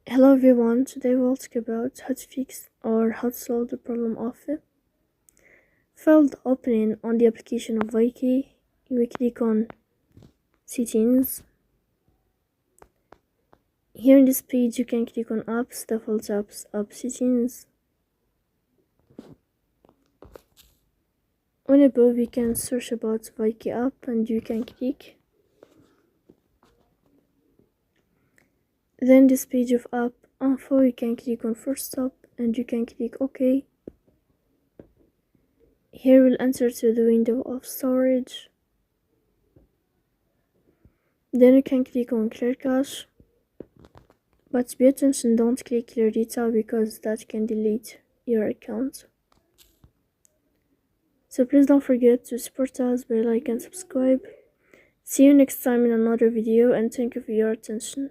Hello everyone, today we'll talk about how to fix or how to solve the problem of failed opening on the application of Viki. We click on settings. Here in this page you can click on apps, default apps, app settings. On above you can search about Viki app and you can click. Then this page of app info you can click on first stop and you can click OK. Here we'll enter to the window of storage. Then you can click on clear cache. But pay attention, don't click clear data because that can delete your account. So please don't forget to support us by like and subscribe. See you next time in another video and thank you for your attention.